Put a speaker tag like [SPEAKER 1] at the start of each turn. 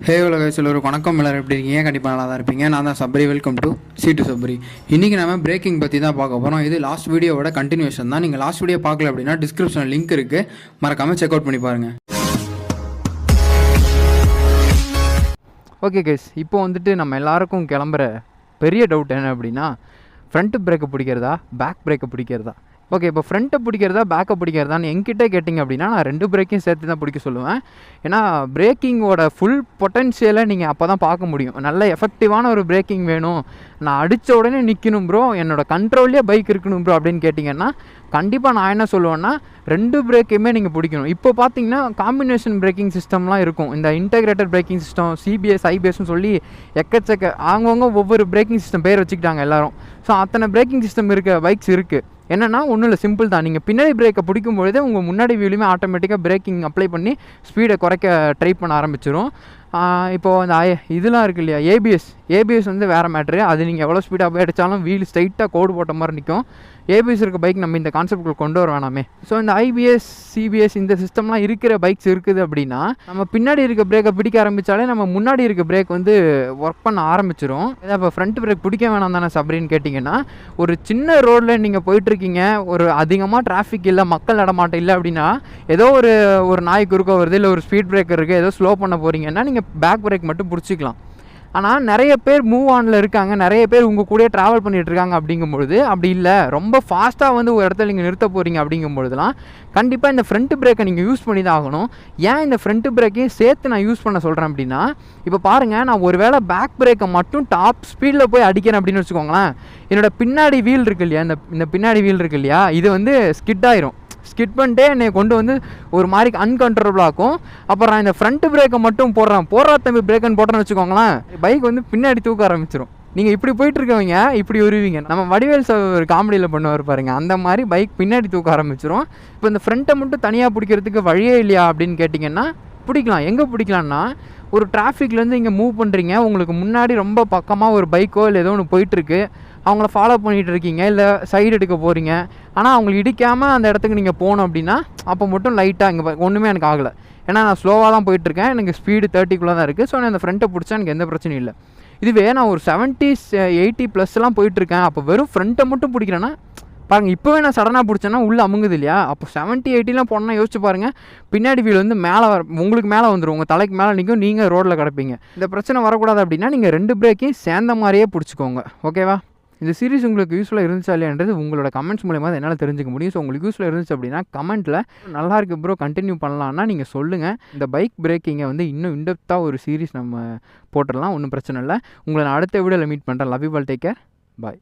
[SPEAKER 1] ஹே உலக ஒரு வணக்கம் எல்லாரும் எப்படி இருக்கீங்க? கண்டிப்பாக நல்லா தான் இருப்பீங்க. நான் தான் Sabri. Welcome to C2 Sabri. இன்றைக்கி நம்ம பிரேக்கிங் பற்றி தான் பார்க்க போகிறோம். இது லாஸ்ட் வீடியோவோட கண்டினியூஷன் தான். நீங்கள் லாஸ்ட் வீடியோ பார்க்கல அப்படின்னா டிஸ்கிரிப்ஷனில் லிங்க் இருக்குது, மறக்காமல் செக் அவுட் பண்ணி பாருங்கள்.
[SPEAKER 2] ஓகே கைஸ், இப்போ வந்துட்டு நம்ம எல்லாருக்கும் கிளம்புற பெரிய டவுட் என்ன அப்படின்னா, ஃப்ரண்ட்டு பிரேக்கை பிடிக்கிறதா பேக் பிரேக்கை பிடிக்கிறதா? ஓகே, இப்போ ஃப்ரண்ட்டை பிடிக்கிறதா பேக்கை பிடிக்கிறதான்னு என்கிட்ட கேட்டிங்க அப்படின்னா நான் 2 பிரேக்கையும் சேர்த்து தான் பிடிக்க சொல்லுவேன். ஏன்னா பிரேக்கிங்கோட ஃபுல் பொட்டன்ஷியலை நீங்கள் அப்போ தான் பார்க்க முடியும். நல்ல எஃபெக்டிவான ஒரு பிரேக்கிங் வேணும், நான் அடித்த உடனே நிற்கணும் ப்ரோ, என்னோடய கண்ட்ரோல்லே பைக் இருக்கணும் ப்ரோ அப்படின்னு கேட்டிங்கன்னா கண்டிப்பாக நான் என்ன சொல்லுவேன்னா 2 பிரேக்கையுமே நீங்கள் பிடிக்கணும். இப்போ பார்த்தீங்கன்னா காம்பினேஷன் பிரேக்கிங் சிஸ்டம்லாம் இருக்கும். இந்த இன்டெகிரேட்டட் பிரேக்கிங் சிஸ்டம், CBS, IBSன்னு சொல்லி எக்கச்சக்க அவங்கவுங்க ஒவ்வொரு பிரேக்கிங் சிஸ்டம் பேர் வச்சுக்கிட்டாங்க எல்லோரும். ஸோ அத்தனை பிரேக்கிங் சிஸ்டம் இருக்க பைக்ஸ் இருக்குது. என்னென்னா ஒன்றும் இல்லை, சிம்பிள் தான். நீங்கள் பின்னாடி பிரேக்கை பிடிக்கும் பொழுதே உங்கள் முன்னாடி வீலுமே ஆட்டோமேட்டிக்காக பிரேக்கிங் அப்ளை பண்ணி ஸ்பீடை குறைக்க ட்ரை பண்ண ஆரம்பிச்சிடும். இப்போது அந்த இதெல்லாம் இருக்குது இல்லையா, ஏபிஎஸ் வந்து வேறு மேட்ரு. அது நீங்கள் எவ்வளோ ஸ்பீடாக போய் அடித்தாலும் வீல் ஸ்ட்ரைட்டாக கோடு போட்ட மாதிரி நிற்கும். ஏபிஎஸ் இருக்க பைக் நம்ம இந்த கான்செப்ட்குள்ள கொண்டு வர வேணாமே. ஸோ இந்த IBS, CBS இந்த சிஸ்டம்லாம் இருக்கிற பைக்ஸ் இருக்குது அப்படின்னா நம்ம பின்னாடி இருக்க பிரேக்கை பிடிக்க ஆரம்பித்தாலே நம்ம முன்னாடி இருக்க பிரேக் வந்து ஒர்க் பண்ண ஆரம்பிச்சிடும். ஏதாவது இப்போ ஃப்ரண்ட் பிரேக் பிடிக்க வேணாம் தானே சப்ரின்னு கேட்டிங்கன்னா, ஒரு சின்ன ரோடில் நீங்கள் போயிட்டுருக்கீங்க, ஒரு அதிகமாக டிராஃபிக் இல்லை, மக்கள் நடமாட்டம் இல்லை அப்படின்னா, ஏதோ ஒரு நாய் குறுக்க வருது, இல்லை ஒரு ஸ்பீட் பிரேக்கர் இருக்குது, ஏதோ ஸ்லோ பண்ண போகிறீங்கன்னா நீங்கள் பேக் பிரேக் மட்டும் பிடிச்சிக்கலாம். ஆனால் நிறைய பேர் மூவ் ஆனில் இருக்காங்க, நிறைய பேர் உங்கள் கூட ட்ராவல் பண்ணிகிட்டு இருக்காங்க. அப்படிங்கும்பொழுது அப்படி இல்லை, ரொம்ப ஃபாஸ்ட்டாக வந்து ஒரு இடத்துல நீங்கள் நிறுத்த போகிறீங்க அப்படிங்கும்பொழுதுலாம் கண்டிப்பாக இந்த ஃப்ரண்ட் பிரேக்கை நீங்கள் யூஸ் பண்ணி தான் ஆகணும். ஏன் இந்த ஃப்ரண்ட் பிரேக்கையும் சேர்த்து நான் யூஸ் பண்ண சொல்கிறேன் அப்படின்னா, இப்போ பாருங்கள், நான் ஒரு வேளை பேக் பிரேக்கை மட்டும் டாப் ஸ்பீடில் போய் அடிக்கிறேன் அப்படின்னு வச்சுக்கோங்களேன், என்னோடய பின்னாடி வீல் இருக்கு இல்லையா, இந்த பின்னாடி வீல் இருக்கு இல்லையா, இது வந்து ஸ்கிட் ஆயிரும். ஸ்கிட் பண்ணிட்டே என்னை கொண்டு வந்து ஒரு மாதிரி அன்கண்ட்ரோலபிளாகும். அப்புறம் நான் இந்த ஃப்ரண்ட் பிரேக்கை மட்டும் போடுறா தம்பி பிரேக்குன்னு போட்டேன்னு வச்சுக்கோங்களேன், பைக் வந்து பின்னாடி தூக்க ஆரம்பிச்சிடும். நீங்கள் இப்படி போயிட்டுருக்கவங்க இப்படி வருவீங்க. நம்ம வடிவேல் ஒரு காமெடியில் பண்ணுவார் பாருங்க, அந்த மாதிரி பைக் பின்னாடி தூக்க ஆரம்பிச்சிடும். இப்போ இந்த ஃப்ரண்ட்டை மட்டும் தனியாக பிடிக்கிறதுக்கு வழியே இல்லையா அப்படின்னு கேட்டிங்கன்னா பிடிக்கலாம். எங்கே பிடிக்கலான்னா, ஒரு டிராஃபிக்லேருந்து இங்கே மூவ் பண்ணுறீங்க, உங்களுக்கு முன்னாடி ரொம்ப பக்கமாக ஒரு பைக்கோ இல்லை ஏதோ ஒன்று போயிட்டுருக்கு, அவங்கள ஃபாலோ பண்ணிகிட்டு இருக்கீங்க, இல்லை சைடு எடுக்க போகிறீங்க, ஆனால் அவங்களுக்கு இடிக்காமல் அந்த இடத்துக்கு நீங்கள் போகணும் அப்படின்னா அப்போ மட்டும் லைட்டாக இங்கே ஒன்றுமே எனக்கு ஆகலை, ஏன்னா நான் ஸ்லோவாக தான் போயிட்டுருக்கேன், எனக்கு ஸ்பீடு 30 தான் இருக்குது. ஸோ நான் அந்த ஃப்ரண்ட்டை பிடிச்சா எனக்கு எந்த பிரச்சனையும் இல்லை. இதுவே நான் ஒரு 70, 80+ போயிட்டுருக்கேன், அப்போ வெறும் ஃப்ரண்ட்டை மட்டும் பிடிக்கிறேன்னா பாருங்கள், இப்போவே நான் சடனாக பிடிச்சேன்னா உள்ளே அமுங்குது இல்லையா, அப்போ 70, 80 போனால் யோசிச்சு பாருங்கள், பின்னாடி வீல் வந்து மேலே உங்களுக்கு மேலே வந்துடும், உங்கள் தலைக்கு மேலே நிற்கும், நீங்கள் ரோட்டில் கிடப்பீங்க. இந்த பிரச்சனை வரக்கூடாது அப்படின்னா நீங்கள் 2 பிரேக்கையும் சேர்ந்த மாதிரியே பிடிச்சிக்கோங்க. ஓகேவா? இந்த சீரிஸ் உங்களுக்கு யூஸ்ஃபுல்லாக இருந்துச்சா இல்லையான்றது உங்களோட கமெண்ட்ஸ் மூலமாக என்னால் தெரிஞ்சுக்க முடியும். ஸோ உங்களுக்கு யூஸ்ஃபுல்லாக இருந்துச்சு அப்படின்னா கமெண்ட்டில் நல்லா இருக்கு ப்ரோ கண்டினியூ பண்ணலான்னா நீங்கள் சொல்லுங்கள். இந்த பைக் பிரேக்கிங்கை வந்து இன்னும் இன்டெப்த்தாக ஒரு சீரிஸ் நம்ம போட்டுடலாம், ஒன்றும் பிரச்சனை இல்லை. உங்களை நான் அடுத்த வீடியோவில் மீட் பண்ணுறேன். Love you all, take care, bye.